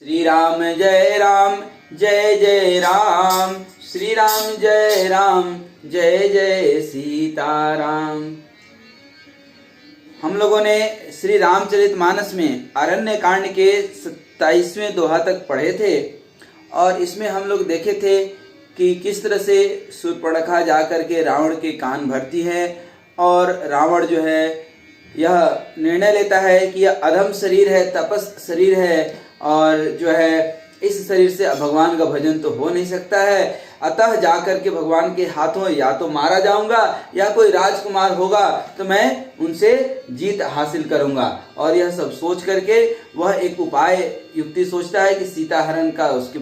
श्री राम जय जय राम, श्री राम जय जय सीताराम। हम लोगों ने श्री रामचरितमानस में अरण्य कांड के 27वें दोहा तक पढ़े थे और इसमें हम लोग देखे थे कि किस तरह से शूर्पणखा जाकर के रावण के कान भरती है और रावण जो है यह निर्णय लेता है कि यह अधम शरीर है, तपस शरीर है और जो है इस शरीर से भगवान का भजन तो हो नहीं सकता है। अतः जाकर के भगवान के हाथों या तो मारा जाऊंगा या कोई राजकुमार होगा तो मैं उनसे जीत हासिल करूंगा। और यह सब सोच करके वह एक उपाय युक्ति सोचता है कि सीता हरण का उसके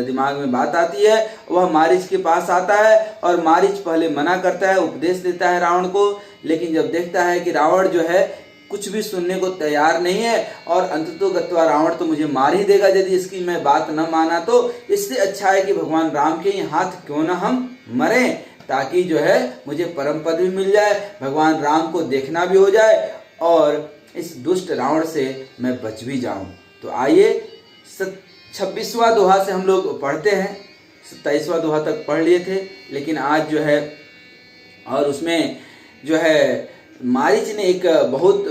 दिमाग में बात आती है। वह मारीच के पास आता है और मारीच पहले मना करता है, उपदेश देता है रावण को, लेकिन जब देखता है कि रावण जो है कुछ भी सुनने को तैयार नहीं है और अंततोगत्वा रावण तो मुझे मार ही देगा यदि इसकी मैं बात न माना, तो इससे अच्छा है कि भगवान राम के ही हाथ क्यों ना हम मरें, ताकि जो है मुझे परम पद भी मिल जाए, भगवान राम को देखना भी हो जाए और इस दुष्ट रावण से मैं बच भी जाऊं। तो आइए 26वां दोहा से हम लोग पढ़ते हैं। 27वां दोहा तक पढ़ लिए थे, लेकिन आज जो है और उसमें जो है मारीच ने एक बहुत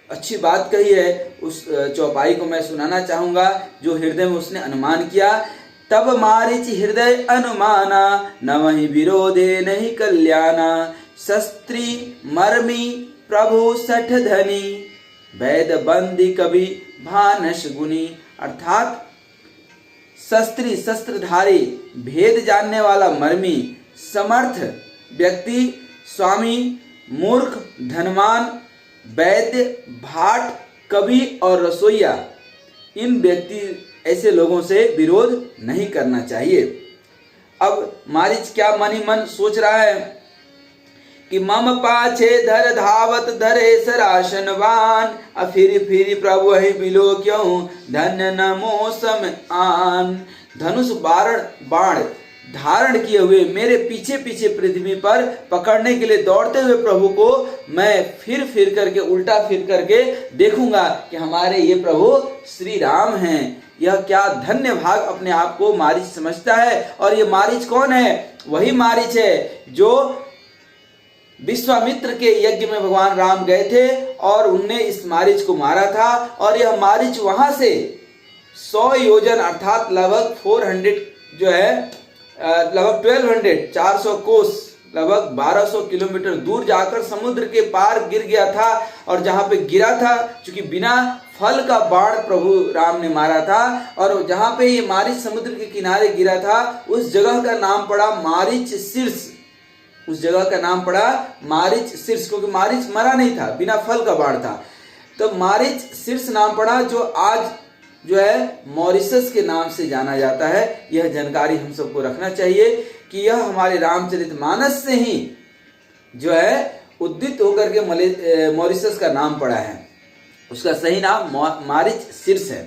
अच्छी बात कही है। उस चौपाई को मैं सुनाना चाहूंगा जो हृदय में उसने अनुमान किया। तब मारीच हृदय अनुमाना, न वही विरोधे नहीं कल्याणा, शस्त्री मर्मी प्रभु सठ धनी, वैद बंदी कवि भानस गुनी। अर्थात शस्त्री शस्त्रधारी, भेद जानने वाला मर्मी, समर्थ व्यक्ति, स्वामी, मूर्ख, धनवान, वैद्य, भाट, कवि और रसोइया, इन व्यक्ति ऐसे लोगों से विरोध नहीं करना चाहिए। अब मारीच क्या मन ही मन सोच रहा है कि मम पाछे धर धावत धरे सरासनवान, फिर प्रभु ही बिलो क्यों धन्य नमो सम आन। धनुष बाण धारण किए हुए मेरे पीछे पीछे पृथ्वी पर पकड़ने के लिए दौड़ते हुए प्रभु को मैं फिर करके उल्टा फिर करके देखूंगा कि हमारे ये प्रभु श्री राम हैं। यह क्या धन्य भाग अपने आप को मारीच समझता है। और ये मारीच कौन है? वही मारीच है जो विश्वामित्र के यज्ञ में भगवान राम गए थे और उनने इस मारीच को मारा था। और यह मारीच वहां से 100 योजन अर्थात लगभग 400 जो है लगभग 400 कोस लगभग 1200 किलोमीटर दूर जाकर समुद्र के पार गिर गया था। और जहां पे गिरा था, चूंकि बिना फल का बाण प्रभु राम ने मारा था, और जहां पे ये मारीच समुद्र के किनारे गिरा था उस जगह का नाम पड़ा मारीच शीर्ष। उस जगह का नाम पड़ा मारीच शीर्ष, क्योंकि मारीच मरा नहीं था, बिना फल का बाण था, तो मारीच शीर्ष नाम पड़ा, जो आज जो है मॉरिशस के नाम से जाना जाता है। यह जानकारी हम सबको रखना चाहिए कि यह हमारे रामचरितमानस से ही जो है उद्दित होकर के मॉरिशस का नाम पड़ा है। उसका सही नाम मारीच शीर्ष है।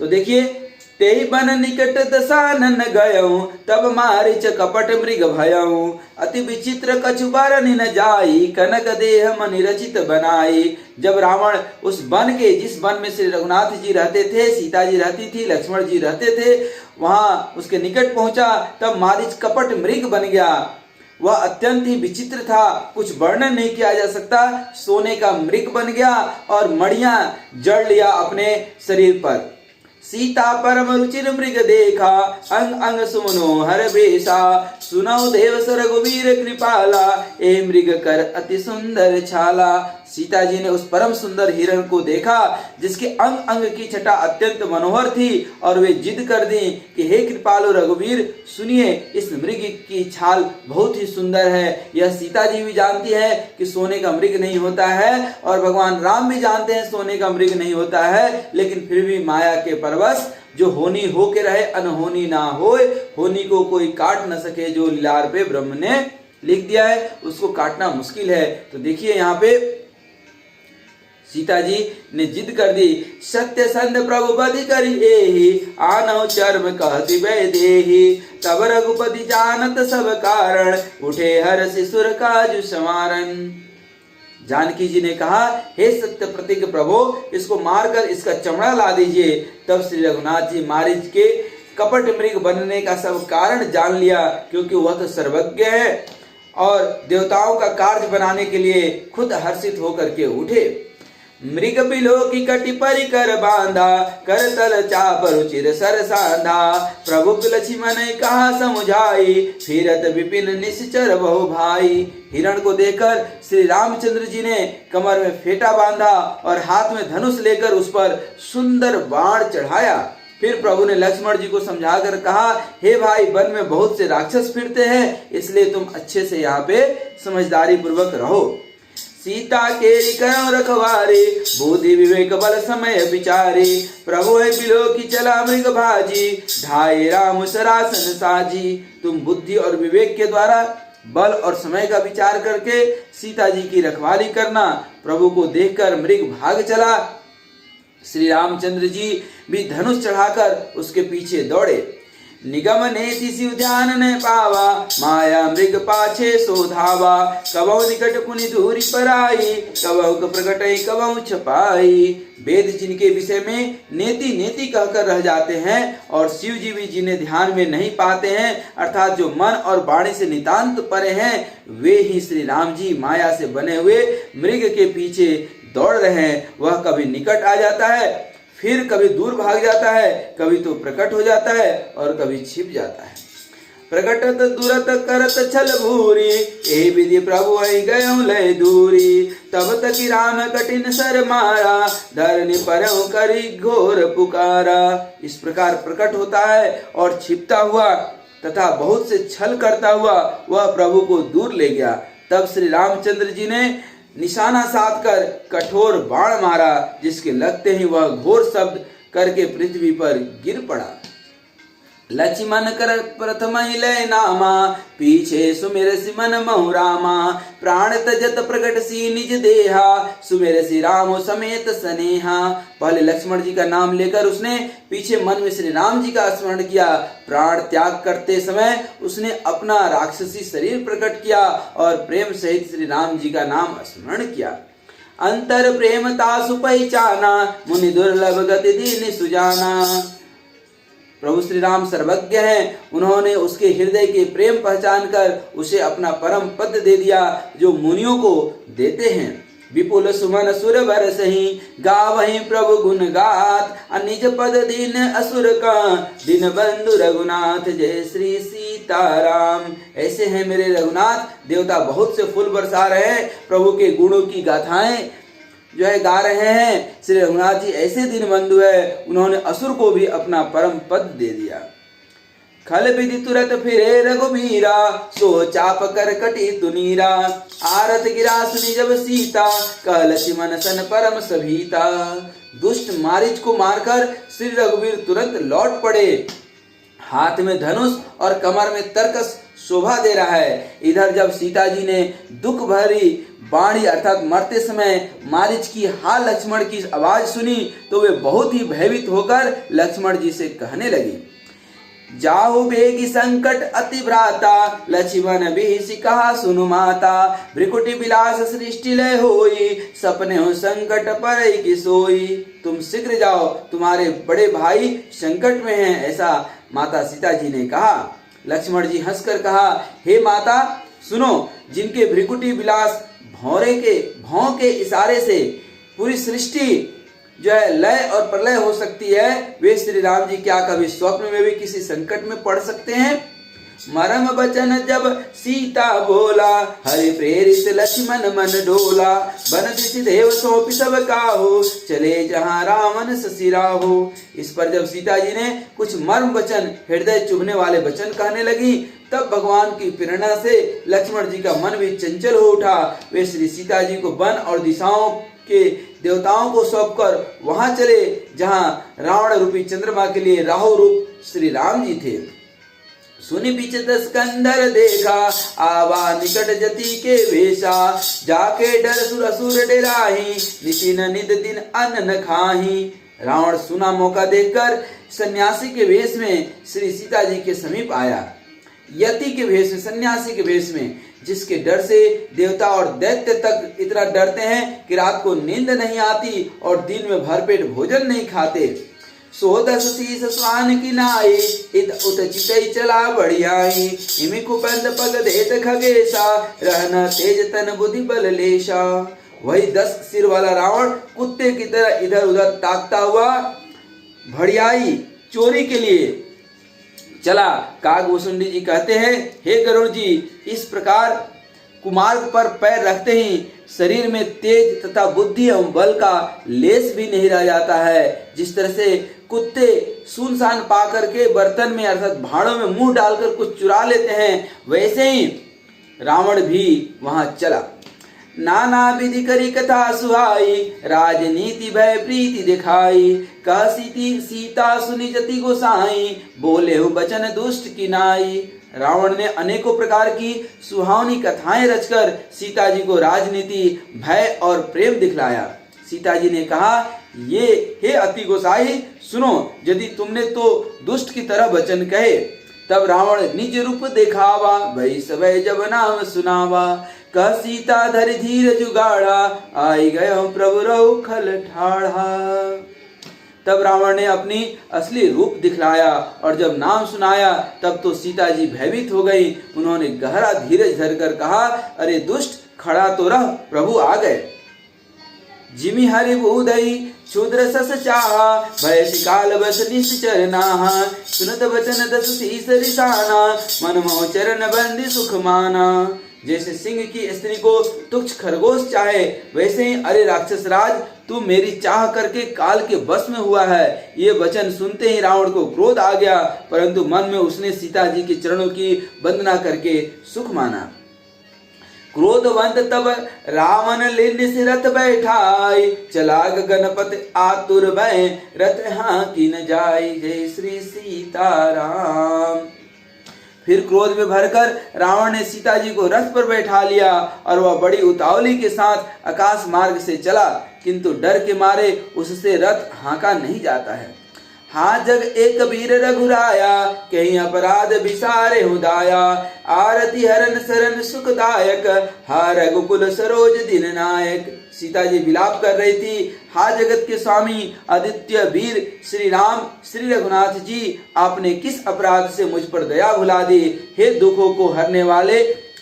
तो देखिए, तेहि बन निकट दसानन गयऊं, तब मारीच कपट मृग भयऊं, अति विचित्र कछु बरन न जाई, कनक देह मनि रचित बनाई। जब रावण उस वन के, जिस वन में श्री रघुनाथ जी रहते थे, सीता जी रहती थी, लक्ष्मण जी रहते थे, वहां उसके निकट पहुंचा, तब मारीच कपट मृग बन गया। वह अत्यंत ही विचित्र था, कुछ वर्णन नहीं किया जा सकता। सोने का मृग बन गया और मणियां जड़ लिया अपने शरीर पर। सीता परम रुचिर मृग देखा, अंग अंग सुमनोहर बेसा, सुनौ देव रघुवीर कृपाला, ए मृग कर अति सुंदर छाला। सीता जी ने उस परम सुंदर हिरण को देखा जिसके अंग अंग की छटा अत्यंत मनोहर थी, और वे जिद कर दी कि हे कृपालु रघुवीर, सुनिए, इस मृग की छाल बहुत ही सुंदर है। यह सीता जी भी जानती है कि सोने का मृग नहीं होता है, और भगवान राम भी जानते हैं सोने का मृग नहीं होता है, लेकिन फिर भी माया के परवश जो होनी हो के रहे अनहोनी ना होए, होनी को कोई काट न सके, जो लीलार पे ब्रह्म ने लिख दिया है उसको काटना मुश्किल है। तो देखिए यहाँ पे सीता जी ने जिद कर दी, सत्य संध प्रभु बधि करी एहि, आनौ चर्म कहति देहि, तब रघुपति जानत सब कारण, उठे हर्षि सुर काजु संवारन। जानकी जी ने कहा, हे सत्य प्रतिज्ञ प्रभु, इसको मारकर इसका चमड़ा ला दीजिए। तब श्री रघुनाथ जी मारीच के कपट मृग बनने का सब कारण जान लिया, क्योंकि वह तो सर्वज्ञ है और देवताओं का कार्य बनाने के लिए खुद हर्षित होकर के उठे। मृग बिलो की कटि परिकर बांधा, कर तल चाप रुचिर सर सांधा। प्रभु लक्ष्मण कहा समुझाई, फिरत विपिन निश्चर बहु भाई। हिरण को देखकर श्री रामचंद्र जी ने कमर में फेटा बांधा और हाथ में धनुष लेकर उस पर सुंदर बाण चढ़ाया। फिर प्रभु ने लक्ष्मण जी को समझाकर कहा, हे भाई, वन में बहुत से राक्षस फिरते हैं, इसलिए तुम अच्छे से यहाँ पे समझदारी पूर्वक रहो। सीता केरी करो रखवारे, बुद्धि विवेक बल समय विचारे। प्रभु है बिलो की चला मृग भाजी, ढाई राम सरासन साजी। तुम बुद्धि और विवेक के द्वारा बल और समय का विचार करके सीता जी की रखवाली करना। प्रभु को देखकर मृग भाग चला। श्री रामचंद्र जी भी धनुष चढ़ाकर उसके पीछे दौड़े। निगम नेति शिव ध्यान न पावा, माया मृग पाछे सो धावा। कबहु निकट पुनि दूरी पराई, कबहु प्रकटई कबहु छपाई। वेद जिनके विषय में नेति नेति कहकर रह जाते हैं और शिव जी भी जिन्हें ध्यान में नहीं पाते हैं, अर्थात जो मन और वाणी से नितांत परे हैं, वे ही श्री राम जी माया से बने हुए मृग के पीछे दौड़ रहे हैं। वह कभी निकट आ जाता है, फिर कभी दूर भाग जाता है, कभी तो प्रकट हो जाता है और कभी छिप जाता है। प्रकटत दूरत करत छल भूरी, ए विधि प्रभु आई गयो लय दूरी। तब तक राम कठिन सर मारा, धरनी परहु करी घोर पुकारा। इस प्रकार प्रकट होता है और छिपता हुआ तथा बहुत से छल करता हुआ वह प्रभु को दूर ले गया। तब श्री रामचंद्र जी ने निशाना साध कर कठोर बाण मारा, जिसके लगते ही वह घोर शब्द करके पृथ्वी पर गिर पड़ा। लक्ष्मण कर प्रथम लय नामा, पीछे सुमिर सिमन महु रामा। प्राण तजत प्रकट सी निज देहा, सुमिर सी राम समेत सनेहा। पहले लक्ष्मण जी का नाम लेकर उसने पीछे मन में श्री राम जी का स्मरण किया। प्राण त्याग करते समय उसने अपना राक्षसी शरीर प्रकट किया और प्रेम सहित श्री राम जी का नाम स्मरण किया। अंतर प्रेमता सुपहचाना, मुनि दुर्लभ गति दीन सुजाना। प्रभु श्री राम सर्वज्ञ हैं, उन्होंने उसके हृदय के प्रेम पहचान कर उसे अपना परम पद दे दिया, जो मुनियों को देते हैं। विपुल सुमन सुर बर सही, गावहीं प्रभु गुण गात। निज पद दीन असुर का, दिन बंधु रघुनाथ। जय श्री सीताराम। ऐसे हैं मेरे रघुनाथ, देवता बहुत से फूल बरसा रहे हैं, प्रभु के गुणों की गाथाएं जो है गा रहे हैं। श्री रघुनाथ जी ऐसे दिन बंधु है, उन्होंने असुर को भी अपना परम पद दे दिया। खल विधि तुरत फिरे रघुबीरा, सो चाप कर कटी तुनीरा। आरत गिरा सुनी जब सीता, कह लक्ष्मण सन परम सभीता। दुष्ट मारीच को मारकर श्री रघुवीर तुरंत लौट पड़े। हाथ में धनुष और कमर में तरकस शोभा दे रहा है। इधर जब सीता जी ने दुख भरी बाणी अर्थात मरते समय मारीच की हा लक्ष्मण की आवाज सुनी, तो वे बहुत ही भयभीत होकर लक्ष्मण जी से कहने लगी, जाहु बेगी संकट अति भ्राता। लक्ष्मण भी कहा सुनु माता, भ्रिकुटी विलास सृष्टि लय होई। सपने हो संकट पर की सोई। तुम शीघ्र जाओ, तुम्हारे बड़े भाई संकट में हैं, ऐसा माता सीता जी ने कहा। लक्ष्मण जी हंसकर कहा, हे माता सुनो, जिनके भ्रिकुटी विलास भौं के इशारे से पूरी सृष्टि जो है लय और प्रलय हो सकती है, वे श्री राम जी क्या कभी स्वप्न में भी किसी संकट में पड़ सकते हैं? मरम बचन जब सीता बोला, हरि प्रेरित लक्ष्मण मन डोला। बन दिशि देव सौंपी सब काहू, चले जहां रावण ससिरा हो। इस पर जब सीता जी ने कुछ मर्म वचन, हृदय चुभने वाले वचन कहने लगी, तब भगवान की प्रेरणा से लक्ष्मण जी का मन भी चंचल हो उठा। वे श्री सीता जी को वन और दिशाओं के देवताओं को सौंपकर वहां चले जहां रावण रूपी चंद्रमा के लिए राहु रूप श्री राम जी थे। सुनि बिचत स्कंदर देखा, आवा निकट जति के वेशा। जाके डर सुर असुर डेराही, निशिन निद दिन अन्न न खाही। रावण सुना मौका देखकर सन्यासी के वेश में श्री सीता जी के समीप आया। यति के भेष में, सन्यासी के भेष में, जिसके डर से देवता और दैत्य तक इतना डरते हैं कि रात को नींद नहीं आती और दिन में भरपेट भोजन नहीं खाते। सो 10 शीस स्वान की नाई, इत उत चितई चला बढ़ियाई, इमि कुपंद पग देत खगेशा, रहना तेज तन बुद्धि बल लेशा। वही 10 सिर वाला रावण कुत्ते की तरह इधर उधर ताकता हुआ बढ़ियाई चोरी के लिए चला। कागभूषुंडी जी कहते हैं, हे गरुड़ जी, इस प्रकार कुमार्ग पर पैर रखते ही शरीर में तेज तथा बुद्धि एवं बल का लेस भी नहीं रह जाता है। जिस तरह से कुत्ते सुनसान पा करके बर्तन में अर्थात भाड़ों में मुंह डालकर कुछ चुरा लेते हैं, वैसे ही रावण भी वहां चला। नाना विधि करी कथा सुहाई, राजनीति भय प्रीति दिखाई, कह सीता सुनी जति गोसाई, बोले हो बचन दुष्ट की नाई। रावण ने अनेकों प्रकार की सुहावनी कथाएं रचकर सीता जी को राजनीति, भय और प्रेम दिखलाया। सीता जी ने कहा, ये हे अति गोसाई सुनो, यदि तुमने तो दुष्ट की तरह वचन कहे। तब रावण निज रूप दिखावा, भई सवै जब नाम सुनावा, कह सीता धरि धीर जुगाड़ा, आई गयो प्रभु रहो खल ठाढ़ा। तब रावण ने अपनी असली रूप दिखलाया और जब नाम सुनाया तब तो सीता जी भयभीत हो गई। उन्होंने गहरा धीरज धरकर कहा, अरे दुष्ट खड़ा तो रह, प्रभु आ गए। जिमि हरि भूदई क्षुद्र सस चाहा, भय शिकाल बस निश्चर नाहा, सुनत वचन 10 शीस रिसाना, मन मोह चरण बंदी सुख माना। जैसे सिंह की स्त्री को तुच्छ खरगोश चाहे, वैसे ही अरे राक्षस राज, तू मेरी चाह करके काल के बस में हुआ है। ये वचन सुनते ही रावण को क्रोध आ गया, परंतु मन में उसने सीता जी के चरणों की वंदना करके सुख माना। क्रोधवंत तब रावण लिन से रथ बैठाई, चला गगनपति आतुर भय, रथ हाँ की न जाय, जय श्री सीताराम। फिर क्रोध में भरकर रावण ने सीता जी को रथ पर बैठा लिया और वह बड़ी उतावली के साथ आकाश मार्ग से चला, किंतु डर के मारे उससे रथ हाँका नहीं जाता है। हाँ जग एक वीर रघुराया, कहीं अपराध विसारे हुदाया, आरती हरण शरण सुखदायक, हा रघुकुल सरोज दिन नायक। सीता जी विलाप कर रही थी, हा जगत के स्वामी आदित्य वीर श्री राम श्री रघुनाथ जी, आपने किस अपराध से मुझ पर दया भुला दी। हे दुखों को हरने वाले,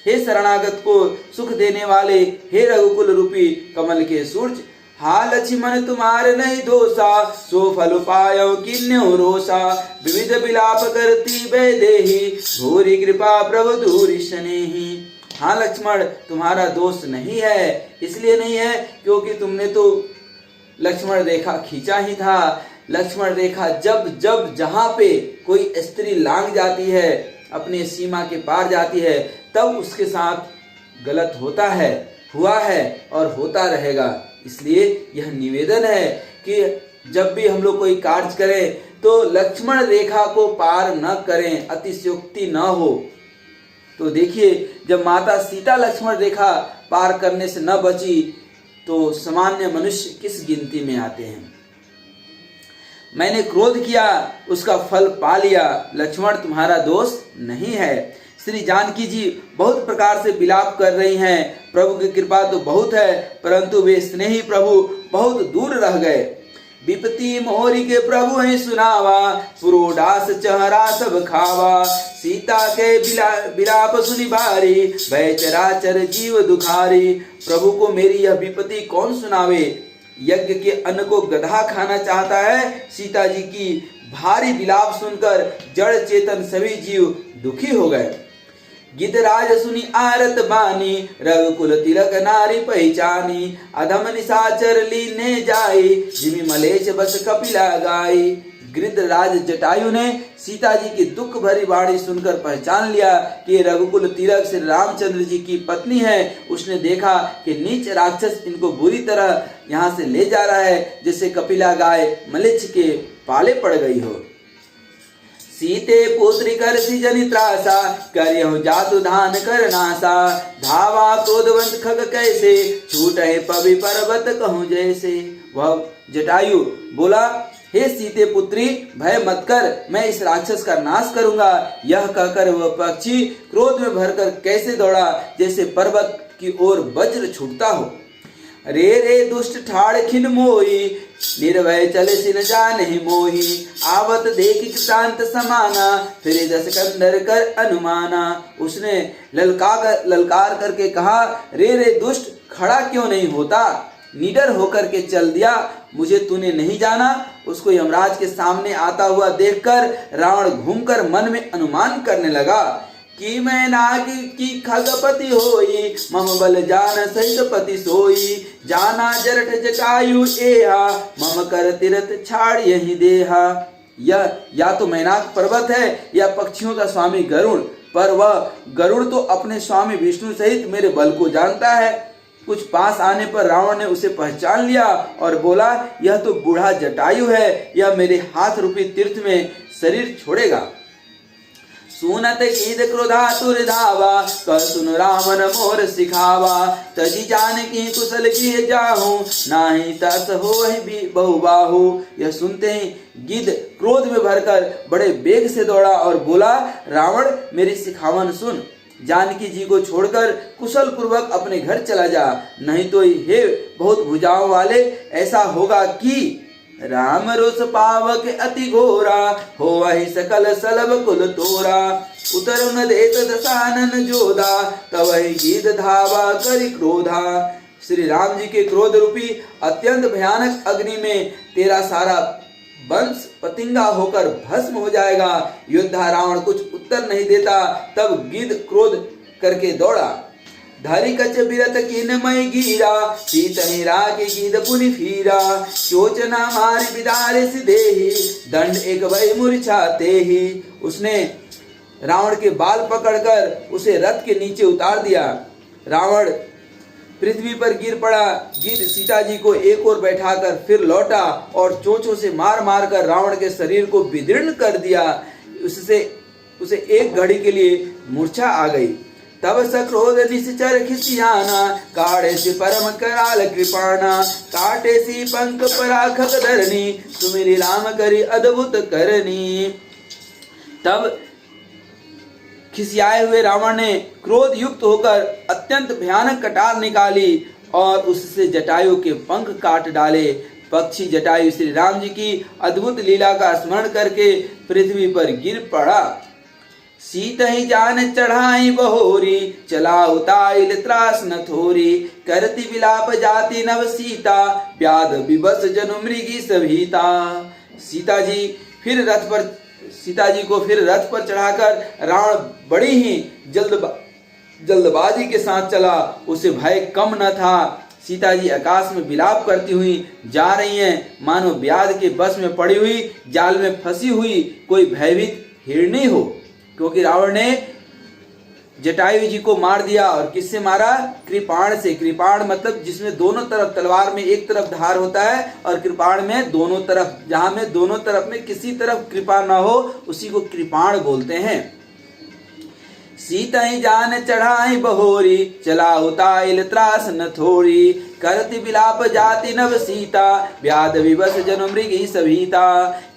हे शरणागत को सुख देने वाले, हे रघुकुल रूपी कमल के सूरज, हा लक्ष्मण तुम्हारे नहीं दोषा, सो फल पायो किन्यो रोषा, विविध विलाप करती वैदेही, भूरी कृपा प्रभु दूरी स्नेही। हाँ लक्ष्मण, तुम्हारा दोष नहीं है, इसलिए नहीं है क्योंकि तुमने तो लक्ष्मण रेखा खींचा ही था। लक्ष्मण रेखा जब जब जहां पे कोई स्त्री लांग जाती है, अपने सीमा के पार जाती है, तब उसके साथ गलत होता है, हुआ है और होता रहेगा। इसलिए यह निवेदन है कि जब भी हम लोग कोई कार्य करें तो लक्ष्मण रेखा को पार न करें, अतिशयोक्ति न हो। तो देखिए, जब माता सीता लक्ष्मण रेखा पार करने से न बची तो सामान्य मनुष्य किस गिनती में आते हैं। मैंने क्रोध किया, उसका फल पा लिया, लक्ष्मण तुम्हारा दोष नहीं है। श्री जानकी जी बहुत प्रकार से विलाप कर रही हैं। प्रभु की कृपा तो बहुत है, परंतु वे स्नेही प्रभु बहुत दूर रह गए। विपत्ति मोहरी के प्रभु है सुनावा, पुरोडास चहरा सब खावा, सीता के विलाप सुनी बारी, भय चराचर जीव दुखारी। प्रभु को मेरी यह विपत्ति कौन सुनावे। यज्ञ के अन्न को गधा खाना चाहता है। सीता जी की भारी विलाप सुनकर जड़ चेतन सभी जीव दुखी हो गए। गिदराज सुनी आरत बानी, रघुकुल तिलक नारी पहचानी, अधम निशाचर लीने जाई, जिमि मलेच बस कपिला गाई। गिरिधराज जटायु ने सीता जी की दुख भरी वाणी सुनकर पहचान लिया कि रघुकुल तिलक श्री रामचंद्र जी की पत्नी है। उसने देखा कि नीच राक्षस इनको बुरी तरह यहाँ से ले जा रहा है, जैसे कपिला गाय मलेच्छ के पाले पड़ गई हो। सीते पुत्री कर जनि त्रासा, करियहु जातु धान कर नासा, धावा क्रोधवंत खग कैसे, छूटे पवि पर्वत कहूँ जैसे। वह जटायु बोला हे सीते पुत्री, भय मत कर, मैं इस राक्षस का नाश करूंगा। यह कहकर वह पक्षी क्रोध में भरकर कैसे दौड़ा, जैसे पर्वत की ओर वज्र छूटता हो। रे रे दुष्ट ठाड़ खिन मोही, निर्भय चले सिन जानहि मोही। आवत देख शांत समाना, फिर दस कंदर कर अनुमाना। उसने ललकार करके कहा, रे रे दुष्ट, खड़ा क्यों नहीं होता? निडर होकर के चल दिया, मुझे तूने नहीं जाना। उसको यमराज के सामने आता हुआ देखकर रावण घूमकर मन में अनुमान करने लगा कि मैं नाग की खगपति होई, मम बल जान सहित पति सोई। जाना जरठ जटायु एहा, मम कर तीरथ छाड़ यही देहा। यह या तो मैनाक पर्वत है या पक्षियों का स्वामी गरुड़, पर वह गरुड़ तो अपने स्वामी विष्णु सहित मेरे बल को जानता है। कुछ पास आने पर रावण ने उसे पहचान लिया और बोला, यह तो बूढ़ा जटायु है, यह मेरे हाथ रूपी तीर्थ में शरीर छोड़ेगा। सुनत गीत क्रोधातुर धावा, कह सुन रामन मोर सिखावा। तजी जान की कुशल की जाहू, नाही तस होहि बहुबाहु। यह सुनते ही गिद्ध क्रोध में भरकर बड़े वेग से दौड़ा और बोला, रावण, मेरी सिखावन सुन। जानकी जी को छोड़कर कुशल पूर्वक अपने घर चला जा, नहीं तो हे बहुत भुजाओं वाले, ऐसा होगा कि राम रोष पावक अति घोरा, हो वही सकल सलभ कुल तोरा। उतर न देत दशानन जोधा, तब वही गिद्ध धावा करि क्रोधा। श्री राम जी के क्रोध रूपी अत्यंत भयानक अग्नि में तेरा सारा वंश पतिंगा होकर भस्म हो जाएगा। योद्धा रावण कुछ उत्तर नहीं देता, तब गिद्ध क्रोध करके दौड़ा। धरि कच बिरत किन मय गीरा, सीतहि राखी गिद्ध पुनि फीरा। चोचना मारि बिदारे सिदेहि, दंड एक वही मूर्छा तेहि। उसने रावण के बाल पकड़कर उसे रथ के नीचे उतार दिया। रावण पृथ्वी पर गिर पड़ा। गिद्ध सीता जी को एक ओर बैठाकर फिर लौटा और चोंचों से मार मार कर रावण के शरीर को विदीर्ण कर दिया। उसे एक घड़ी के लिए मूर्छा आ गई। तब सक्रोध निश्चर खिसियाना, काढ़े से परम कराल कृपाणा। काटे सी पंख पराखक धरनी, सुमिरि राम करी अद्भुत करनी। तब खिसियाए हुए रावण ने क्रोध युक्त होकर अत्यंत भयानक कटार निकाली और उससे जटायु के पंख काट डाले। पक्षी जटायु श्री राम जी की अद्भुत लीला का स्मरण करके पृथ्वी पर गिर पड़ा। सीतहि जान चढ़ाई बहोरी, चला उताइल त्रास न थोरी। करती विलाप जाति नव सीता, व्याध विवश जनु मृगी सभीता। सीता जी को फिर रथ पर चढ़ाकर रावण बड़ी ही जल्दबाजी के साथ चला। उसे भय कम न था। सीता जी आकाश में विलाप करती हुई जा रही हैं, मानो व्याध के बस में पड़ी हुई जाल में फंसी हुई कोई भयभीत हिरणी हो। क्योंकि रावण ने जटायु जी को मार दिया। और किससे मारा? कृपाण से। कृपाण मतलब जिसमें दोनों तरफ, तलवार में एक तरफ धार होता है और कृपाण में दोनों तरफ, जहां में दोनों तरफ में किसी तरफ कृपा न हो उसी को कृपाण बोलते हैं। सीतहि जान चढ़ाई बहोरी, चला उताइल त्रास न थोरी। करति विलाप जाति नव सीता, व्याध विवश जनु मृगी सभीता।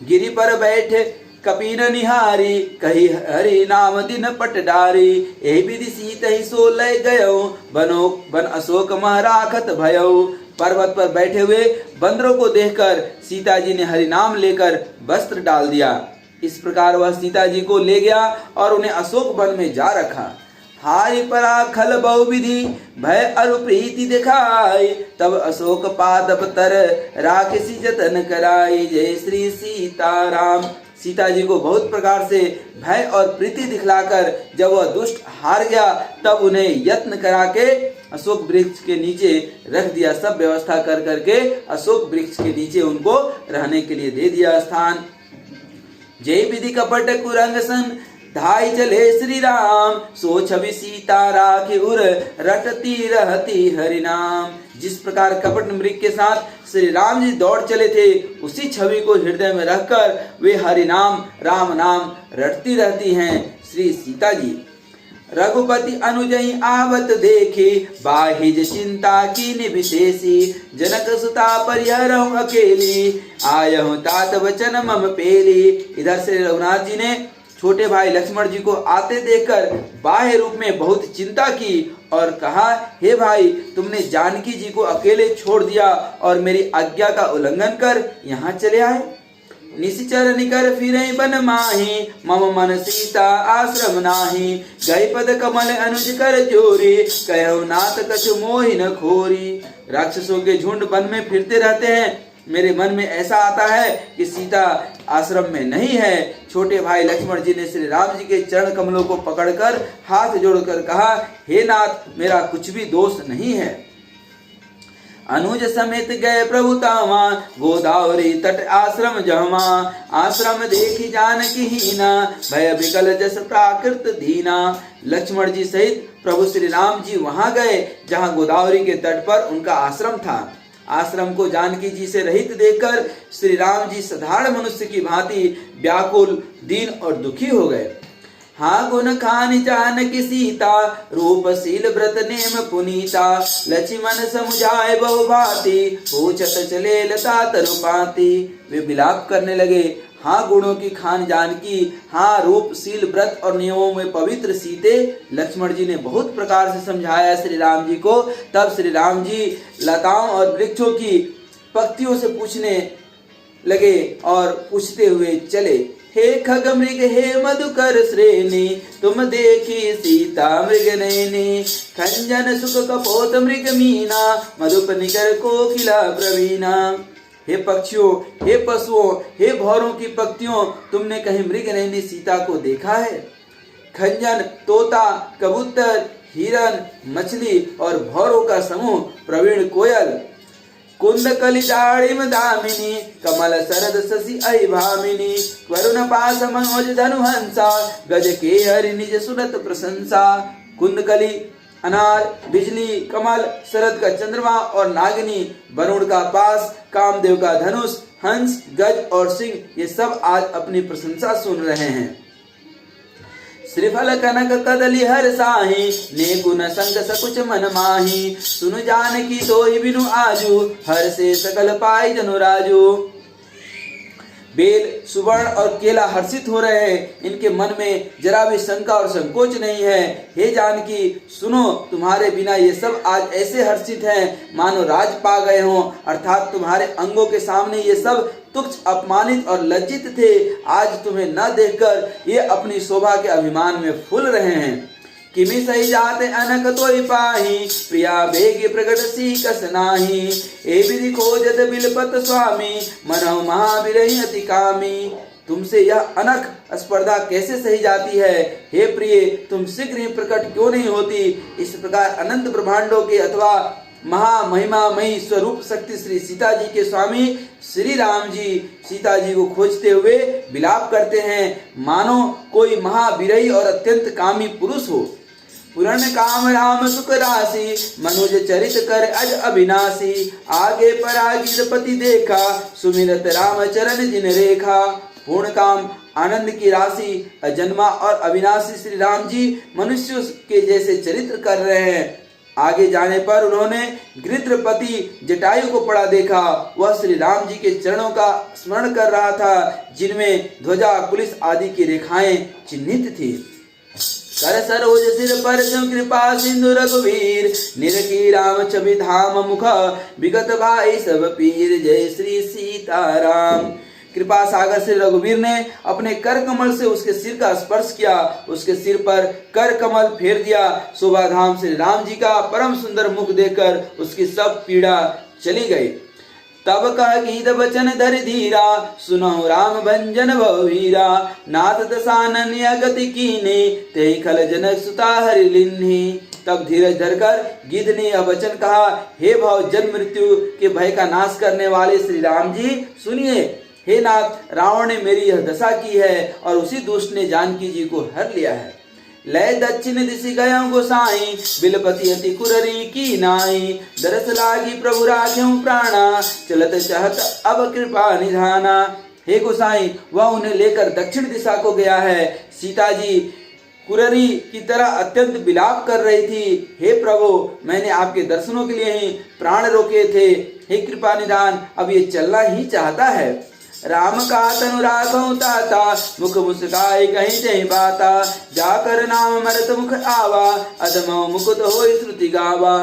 गिरि पर बैठे कपीन निहारी, कही हरि नाम दिन पट डारी। एहि विधि सीतहि सो लय गयो, बन अशोक मह राखत भयो। पर्वत पर बैठे हुए बंदरों को देखकर सीता जी ने हरि नाम लेकर वस्त्र डाल दिया। इस प्रकार वह सीता जी को ले गया और उन्हें अशोक वन में जा रखा। हारि पराखल बहुविधि, भय अरु प्रीति दिखाई। तब अशोक पादप तर, राखसी जतन कराई। जय श्री सीताराम। सीता जी को बहुत प्रकार से भय और प्रीति दिखलाकर जब वह दुष्ट हार गया, तब उन्हें यत्न करा के अशोक वृक्ष के नीचे रख दिया। सब व्यवस्था कर करके अशोक वृक्ष के नीचे उनको रहने के लिए दे दिया स्थान। जय विधि कपट कुरंग सन, धाई चले श्री राम। सो छवि सीता राखी उर, रटती रहती हरि नाम। जिस प्रकार कपट मृग के साथ श्री राम जी दौड़ चले थे, उसी छवि को हृदय में रखकर वे हरि नाम, राम नाम रटती रहती हैं श्री सीता जी। रघुपति अनुजई आवत देखी, बाहिज चिंता कीन विशेषी। जनक सुता परिहरहु अकेली, आयहु तात वचन मम पेली। इधर से रघुनाथ जी ने छोटे भाई लक्ष्मण जी को आते देखकर बाह्य रूप में बहुत चिंता की और कहा, हे भाई, तुमने जानकी जी को अकेले छोड़ दिया और मेरी आज्ञा का उल्लंघन कर यहाँ चले आए। निश्चर निकर फिरई बन माही, मम मन सीता आश्रम नाही। गई पद कमल अनुज कर जोरी, कहु नाथ कछु मोहि न खोरी। राक्षसों के झुंड वन में फिरते रहते हैं, मेरे मन में ऐसा आता है कि सीता आश्रम में नहीं है। छोटे भाई लक्ष्मण जी ने श्री राम जी के चरण कमलों को पकड़कर हाथ जोड़कर कहा, हे नाथ, मेरा कुछ भी दोष नहीं है। अनुज समेत गए प्रभु तावा, गोदावरी तट आश्रम जहमा। आश्रम देखी जानकी हीना, भय विकल जस प्राकृत दीना। लक्ष्मण जी सहित प्रभु श्री राम जी वहां गए जहां गोदावरी के तट पर उनका आश्रम था। आश्रम को जानकी जी से रहित देखकर श्री राम जी साधारण मनुष्य की भांति व्याकुल, दीन और दुखी हो गए। हाँ गुण खान जानकी सीता, रूपशील व्रत नेम पुनीता। लक्ष्मण समुझाए बहु भांति, पूछत चले लता तरुपाती। वे विलाप करने लगे, हाँ गुणों की खान जानकी, हाँ रूपशील व्रत और नियमों में पवित्र सीते। लक्ष्मण जी ने बहुत प्रकार से समझाया श्री राम जी को। तब श्री राम जी लताओं और वृक्षों की पत्तियों से पूछने लगे और पूछते हुए चले, हे खग मृग हे मधुकर श्रेणी, तुम देखी सीता मृग नैनी। खंजन सुख कपोत मृग मीना, मधुप निकर कोकिला प्रवीणा। हे पक्षियों, हे पशुओं, हे भौरों की पक्तियों, तुमने कहीं मृग नैनी सीता को देखा है? खंजन, तोता, कबूतर, हिरन, मछली और भौरों का समूह, प्रवीण कोयल। कुंद कलि दाड़िम दामिनी, कमल शरद शशि अहि भामिनी। वरुण पास मनोज धनु हंसा, गज के हरि निज सुनत प्रशंसा। कुंदकली अनार, बिजली, कमल, शरद का चंद्रमा और नागिनी, वरुण का पास, कामदेव का धनुष, हंस, गज और सिंह, ये सब आज अपनी प्रशंसा सुन रहे हैं। श्रीफल कनक कदली हर साही, ने गुण संग सकुच मन माही। सुन जानकी तोहि बिनु आजू, हर से सकल पाई जनु राजू। बेल, सुवर्ण और केला हर्षित हो रहे हैं, इनके मन में जरा भी शंका और संकोच नहीं है। हे जानकी, सुनो, तुम्हारे बिना ये सब आज ऐसे हर्षित हैं मानो राज पा गए हों। अर्थात तुम्हारे अंगों के सामने ये सब तुच्छ, अपमानित और लज्जित थे। आज तुम्हें न देखकर ये अपनी शोभा के अभिमान में फूल रहे हैं। किमि सही जाते अनक तोहि पाही, प्रिया बेग प्रगट सी कस नाही। ए विधि खोजत बिलपत स्वामी, मनहु महाविरहि अति कामी। तुमसे यह अनक स्पर्धा कैसे सही जाती है? हे प्रिय, तुम शीघ्र ही प्रकट क्यों नहीं होती? इस प्रकार अनंत ब्रह्मांडों के अथवा महामहिमामयी स्वरूप शक्ति श्री सीता जी के स्वामी श्री राम जी सीता जी को खोजते हुए विलाप करते हैं, मानो कोई महाविरही और अत्यंत कामी पुरुष हो। पुरण काम राम सुख राशि, मनुज चरित कर अज अविनाशी। आगे परागिर पति देखा, सुमिरत राम चरण जिन रेखा। पूर्ण काम, आनंद की राशि, अजन्मा और अविनाशी श्री राम जी मनुष्य के जैसे चरित्र कर रहे हैं। आगे जाने पर उन्होंने गृध्रपति जटायु को पड़ा देखा। वह श्री राम जी के चरणों का स्मरण कर रहा था, जिनमें ध्वजा, पुलिस आदि की रेखाएं चिन्हित थी। कर सरोज सिर पर कृपा सिंधु रघुवीर, निरखी राम छवि धाम मुख, विगत भाई सब पीर। जय श्री सीताराम। कृपा सागर से रघुवीर ने अपने कर कमल से उसके सिर का स्पर्श किया, उसके सिर पर कर कमल फेर दिया। शोभा धाम श्री राम जी का परम सुंदर मुख देखकर उसकी सब पीड़ा चली गई। तब कह गीत बचन धरि धीरा, सुनहु राम भंजन भवीरा। नाथ दशानन गति कीने, ते खल जनक सुता हरि लिन्ही। तब धीरज धरकर गिद्ध ने यह वचन कहा, हे भव जन्म मृत्यु के भय का नाश करने वाले श्री राम जी, सुनिए। हे नाथ, रावण ने मेरी यह दशा की है और उसी दुष्ट ने जानकी जी को हर लिया है। लय दक्षिण दिशि गयो गोसाई, बिलपति अति कुररी की नाई। दरस लागी प्रभु राख्यं प्राणा, चलत चाहत अब कृपा निधाना। हे गोसाई, वह उन्हें लेकर दक्षिण दिशा को गया है। सीता जी कुररी की तरह अत्यंत विलाप कर रही थी। हे प्रभु, मैंने आपके दर्शनों के लिए ही प्राण रोके थे। हे कृपा निधान, अब ये चलना ही चाहता है। राम का तनु राखो ताता, मुख मुस्काई कहीं जही बाता। जाकर नाम मरत मुख आवा, अधमो मुकुत होई श्रुति गावा।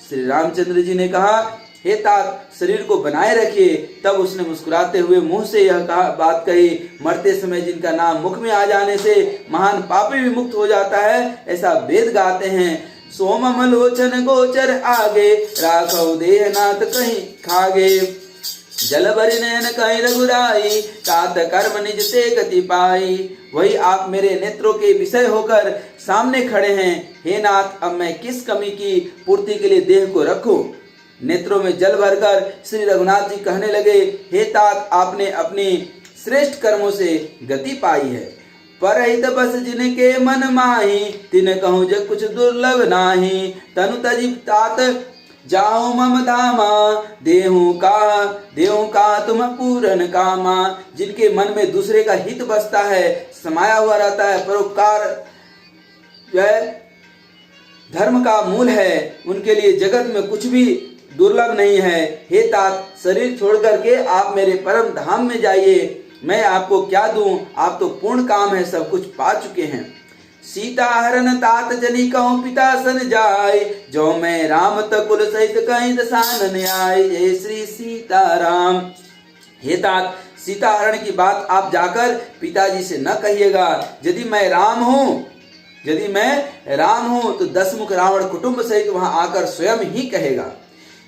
श्री रामचंद्र जी ने कहा, हे तात, शरीर को बनाए रखिए। तब उसने मुस्कुराते हुए मुंह से यह बात कही, मरते समय जिनका नाम मुख में आ जाने से महान पापी भी मुक्त हो जाता है, ऐसा वेद गाते हैं। सोमम लोचन गोचर आगे, राघव देहनाथ कहीं खागे। जल भरि नयन कहीं रघुराई, तात कर्म निज ते गति पाई। वही आप मेरे नेत्रों के विषय होकर सामने खड़े हैं। हे नाथ, अब मैं किस कमी की पूर्ति के लिए देह को रखूं। नेत्रों में जल भरकर श्री रघुनाथ जी कहने लगे, हे तात, आपने अपनी श्रेष्ठ कर्मों से गति पाई है। परहित बस जिनके मन माही, तिन कहूँ जग कुछ दुर्लभ नाही। तनु तजी तात जाओ मम धामा, देहू का तुम पूरन कामा। जिनके मन में दूसरे का हित बसता है, समाया हुआ रहता है, परोपकार जो है धर्म का मूल है, उनके लिए जगत में कुछ भी दुर्लभ नहीं है। हे तात, शरीर छोड़ करके आप मेरे परम धाम में जाइए। मैं आपको क्या दूं, आप तो पूर्ण काम है, सब कुछ पा चुके हैं। सीता हरण तात जनी कहूँ पिता सन जाय, जो मैं राम तकुल सहित कहीं दसानन आए। जय श्री सीताराम। हे तात, सीता हरण की बात आप जाकर पिताजी से न कहिएगा। यदि मैं राम हूँ तो 10 मुख रावण कुटुंब सहित वहां आकर स्वयं ही कहेगा।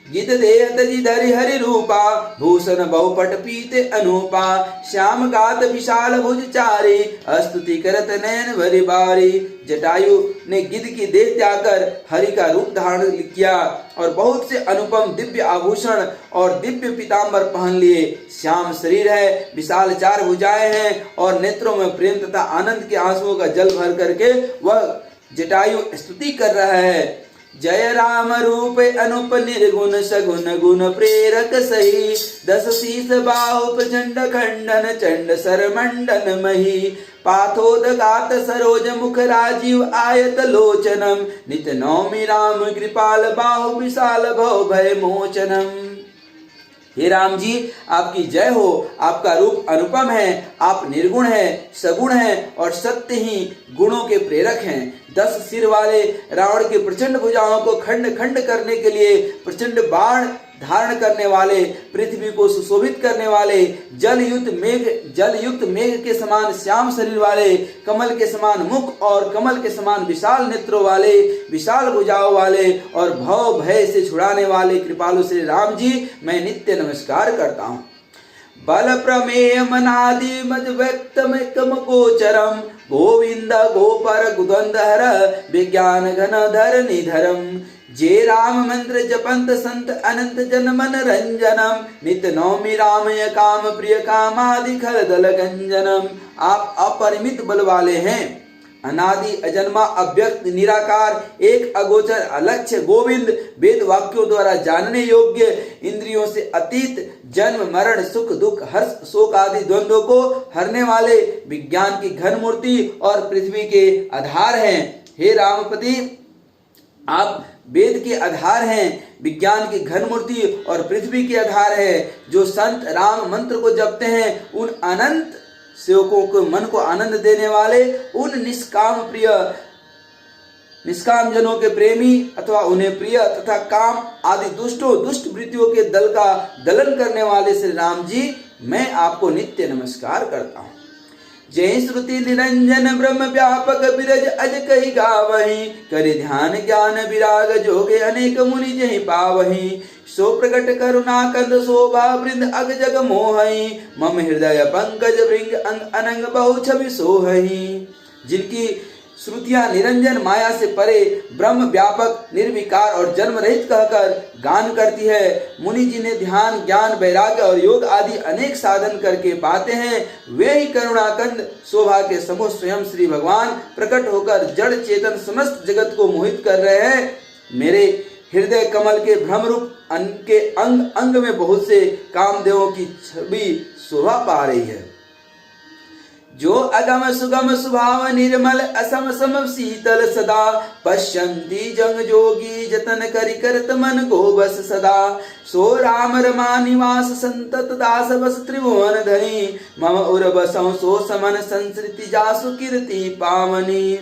गीत देहत जी धरि हरि रूपा, भूषण बहुपट पीते अनूपा। श्याम गात विशाल भुज चारी, स्तुति करत नयन भरि बारी। जटायु ने गिद्ध की देह त्याग कर हरि का रूप धारण किया और बहुत से अनुपम दिव्य आभूषण और दिव्य पीताम्बर पहन लिए। श्याम शरीर है, विशाल 4 भुजाएं हैं और नेत्रों में प्रेम तथा आनंद के आंसुओं का जल भर करके वह जटायु स्तुति कर रहा है। जय राम रूप अनुप निर्गुण, सगुन गुण प्रेरक सही। 10 शीस बाहु प्रचंड खंडन, चंड सर मंडन मही। पाथोदगात सरोज मुख राजीव आयत लोचनम। नित नौमि राम कृपाल बाहु, विशाल भव भय मोचनम। हे राम जी, आपकी जय हो। आपका रूप अनुपम है, आप निर्गुण है, सगुण है और सत्य ही गुणों के प्रेरक हैं। 10 सिर वाले रावण के प्रचंड भुजाओं को खंड खंड करने के लिए प्रचंड बाण धारण करने वाले, पृथ्वी को सुशोभित करने वाले, जल युक्त मेघ के समान श्याम शरीर वाले, कमल के समान मुख और कमल के समान विशाल नेत्रों वाले, विशाल भुजाओं वाले और भव भय से छुड़ाने वाले कृपालु श्री राम जी, मैं नित्य नमस्कार करता हूँ। बल प्रमेय मनादि मद व्यक्तमेकम गोचरम, गोविंद गोपर गुदंधर विज्ञान घन धर निधरम। जे राम मंत्र जपंत संत अनंत जन मन रंजनम। नित नौमि रामय काम प्रिय कामादि खरदल गंजनम। आप अपरिमित बल वाले हैं, अनादि अजन्मा अव्यक्त निराकार एक अगोचर अलक्ष्य गोविंद, वेद वाक्यों द्वारा जानने योग्य, इंद्रियों से अतीत, जन्म मरण सुख दुख हर्ष शोक आदि द्वंद्वों को हरने वाले, विज्ञान की घन मूर्ति और पृथ्वी के आधार हैं। हे रामपति, आप वेद के आधार हैं, विज्ञान की घन मूर्ति और पृथ्वी के आधार है। जो संत राम मंत्र को जपते हैं, उन अनंत सेवकों को मन को आनंद देने वाले, उन निष्काम जनों के प्रेमी अथवा उन्हें प्रिय तथा काम आदि दुष्ट वृत्तियों के दल का दलन करने वाले श्री राम जी, मैं आपको नित्य नमस्कार करता हूँ। जय श्रुति निरंजन ब्रह्म व्यापक बिरज अज कही गावही। करे ध्यान ज्ञान विराग जोगे अनेक मुनि जहि पावही। सो प्रकट करुणा कंद शोभा वृंद अग जग मोहई। मम हृदय पंकज भृंग अंग अनंग बहु छवि सोहई। जिनकी श्रुतियां निरंजन माया से परे ब्रह्म व्यापक निर्विकार और जन्म रहित कहकर गान करती है, मुनि जी ने ध्यान ज्ञान वैराग्य और योग आदि अनेक साधन करके पाते हैं, वे ही करुणाकंद शोभा के समूह स्वयं श्री भगवान प्रकट होकर जड़ चेतन समस्त जगत को मोहित कर रहे हैं। मेरे हृदय कमल के भ्रम रूप के अंग अंग में बहुत से कामदेवों की छवि शोभा पा रही है। जो अगम सुगम स्वभाव निर्मल असम सम शीतल सदा पश्यन्ति जंग जोगी जतन करि करत मन को बस सदा सो राम रमा निवास संतत दास बस त्रिभुवन धनी मम उर बसौ सो समन संसृति जासु कीर्ति पावनी।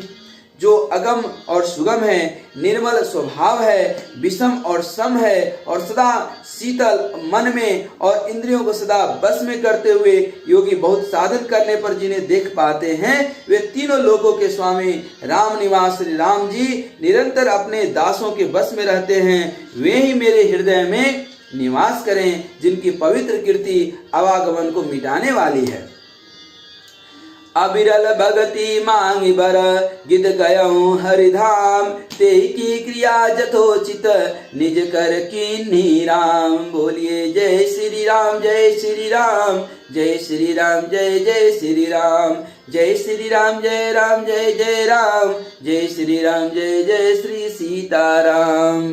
जो अगम और सुगम है, निर्मल स्वभाव है, विषम और सम है और सदा शीतल मन में और इंद्रियों को सदा बस में करते हुए योगी बहुत साधन करने पर जिन्हें देख पाते हैं, वे तीनों लोगों के स्वामी राम निवास श्री राम जी निरंतर अपने दासों के बस में रहते हैं। वे ही मेरे हृदय में निवास करें जिनकी पवित्र कीर्ति आवागमन को मिटाने वाली है। अबिरल भगति मांगी बर गिद गयऊँ हरिधाम ते की क्रिया जथोचित निज कर कीन्ही राम। बोलिए जय श्री राम जय श्री राम जय श्री राम जय जय श्री राम जय श्री राम जय राम जय जय राम जय श्री राम जय जय श्री सीताराम।